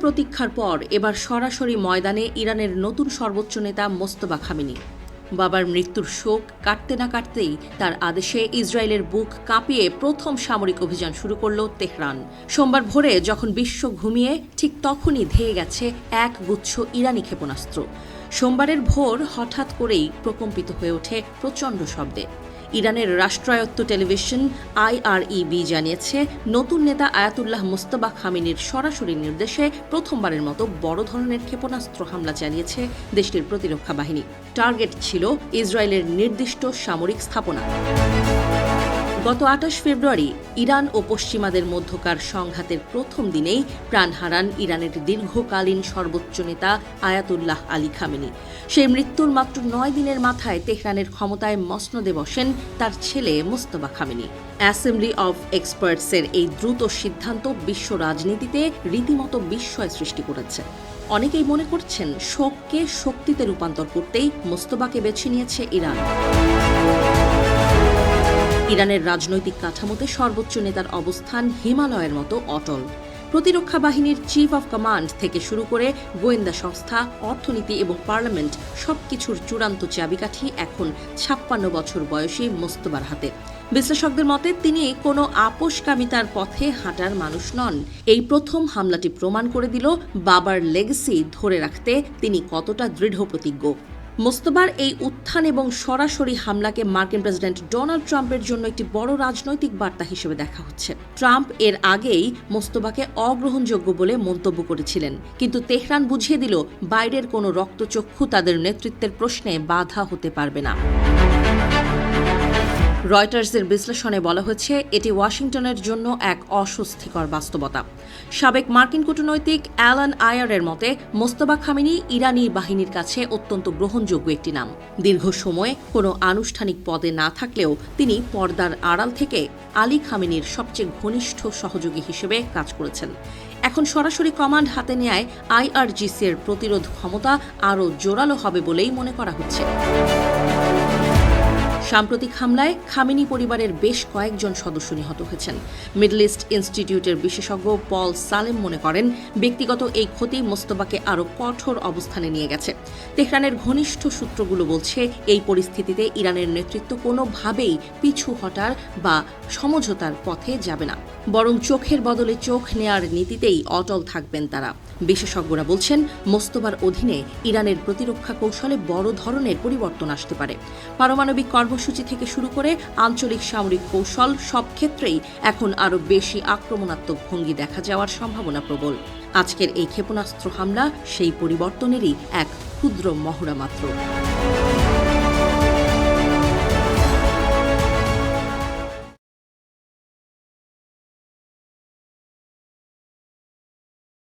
প্রতীক্ষার পর এবার সরাসরি ময়দানে ইরানের নতুন সর্বোচ্চ নেতা মোস্তফা খামেনি। বাবার মৃত্যুর শোক কাটতে না কাটতেই তার আদেশে ইসরায়েলের বুক কাঁপিয়ে প্রথম সামরিক অভিযান শুরু করল তেহরান। সোমবার ভোরে যখন বিশ্ব ঘুমিয়ে, ঠিক তখনই ধেয়ে গেছে এক গুচ্ছ ইরানি ক্ষেপণাস্ত্র। সোমবারের ভোর হঠাৎ করেই প্রকম্পিত হয়ে ওঠে প্রচণ্ড শব্দে। ইরানের রাষ্ট্রায়ত্ত টেলিভিশন IREB জানিয়েছে, নতুন নেতা আয়াতুল্লাহ মোস্তফা খামেনির সরাসরি নির্দেশে প্রথমবারের মতো বড় ধরনের ক্ষেপণাস্ত্র হামলা চালিয়েছে দেশটির প্রতিরক্ষা বাহিনী। টার্গেট ছিল ইসরায়েলের নির্দিষ্ট সামরিক স্থাপনা। গত 28 ফেব্রুয়ারি ইরান ও পশ্চিমাদের মধ্যকার সংঘাতের প্রথম দিনেই প্রাণ হারান ইরানের দীর্ঘকালীন সর্বোচ্চ নেতা আয়াতুল্লাহ আলী খামেনি। সেই মৃত্যুর মাত্র 9 দিনের মাথায় তেহরানের ক্ষমতায় মসনদে বসেন তার ছেলে মোস্তফা খামেনি। অ্যাসেম্বলি অব এক্সপার্টসের এই দ্রুত সিদ্ধান্ত বিশ্ব রাজনীতিতে রীতিমতো বিস্ময় সৃষ্টি করেছে। অনেকেই মনে করছেন, শোককে শক্তিতে রূপান্তর করতেই মোস্তফাকে বেছে নিয়েছে ইরান। ইরানের রাজনৈতিক কাঠামোতে সর্বোচ্চ নেতার অবস্থান হিমালয়ের মতো অটল। প্রতিরক্ষা বাহিনীর চিফ অব কমান্ড থেকে শুরু করে গোয়েন্দা সংস্থা, অর্থনীতি এবং পার্লামেন্ট সবকিছুর চূড়ান্ত চাবিকাঠি এখন 56 বছর বয়সী মোস্তফার হাতে। বিশ্লেষকদের মতে তিনি কোনো আপোষকামিতার পথে হাঁটার মানুষ নন। এই প্রথম হামলাটি প্রমাণ করে দিল বাবার লেগেসি ধরে রাখতে তিনি কতটা দৃঢ়প্রতিজ্ঞ। মোস্তফার এই উত্থান এবং সরাসরি হামলাকে মার্কিন প্রেসিডেন্ট ডোনাল্ড ট্রাম্পের জন্য একটি বড় রাজনৈতিক বার্তা হিসেবে দেখা হচ্ছে। ট্রাম্প এর আগেই মোস্তফাকে অগ্রহণযোগ্য বলে মন্তব্য করেছিলেন, কিন্তু তেহরান বুঝিয়ে দিল বাইরের কোনো রক্তচক্ষু তাদের নেতৃত্বের প্রশ্নে বাধা হতে পারবে না। রয়টার্সের বিশ্লেষণে বলা হয়েছে, এটি ওয়াশিংটনের জন্য এক অস্বস্তিকর বাস্তবতা। সাবেক মার্কিন কূটনৈতিক অ্যালান আয়ারের মতে, মোস্তফা খামেনি ইরানি বাহিনীর কাছে অত্যন্ত গ্রহণযোগ্য একটি নাম। দীর্ঘ সময় কোনো আনুষ্ঠানিক পদে না থাকলেও তিনি পর্দার আড়াল থেকে আলী খামেনির সবচেয়ে ঘনিষ্ঠ সহযোগী হিসেবে কাজ করেছেন। এখন সরাসরি কমান্ড হাতে নেয় IRGC-এর প্রতিরোধ ক্ষমতা আরও জোরালো হবে বলেই মনে করা হচ্ছে। সাম্প্রতিক হামলায় খামেনি পরিবারের বেশ কয়েকজন সদস্য নিহত হয়েছেন। মিডল ইস্ট ইনস্টিটিউটের বিশেষজ্ঞ পল সালেম মনে করেন, ব্যক্তিগত এই ক্ষতি মোস্তফাকে আরও কঠোর অবস্থানে নিয়ে গেছে। তেহরানের ঘনিষ্ঠ সূত্রগুলো বলছে, এই পরিস্থিতিতে ইরানের নেতৃত্ব কোনোভাবেই পিছু হটার বা সমঝোতার পথে যাবে না, বরং চোখের বদলে চোখ নেয়ার নীতিতেই অটল থাকবেন তারা। বিশেষজ্ঞরা বলছেন, মোস্তফার অধীনে ইরানের প্রতিরক্ষা কৌশলে বড় ধরনের পরিবর্তন আসতে পারে। পারমাণবিক কর্মসূচি থেকে শুরু করে আঞ্চলিক সামরিক কৌশল, সব ক্ষেত্রেই এখন আরও বেশি আক্রমণাত্মক ভঙ্গি দেখা যাওয়ার সম্ভাবনা প্রবল। আজকের এই ক্ষেপণাস্ত্র হামলা সেই পরিবর্তনেরই এক ক্ষুদ্র মহড়া মাত্র।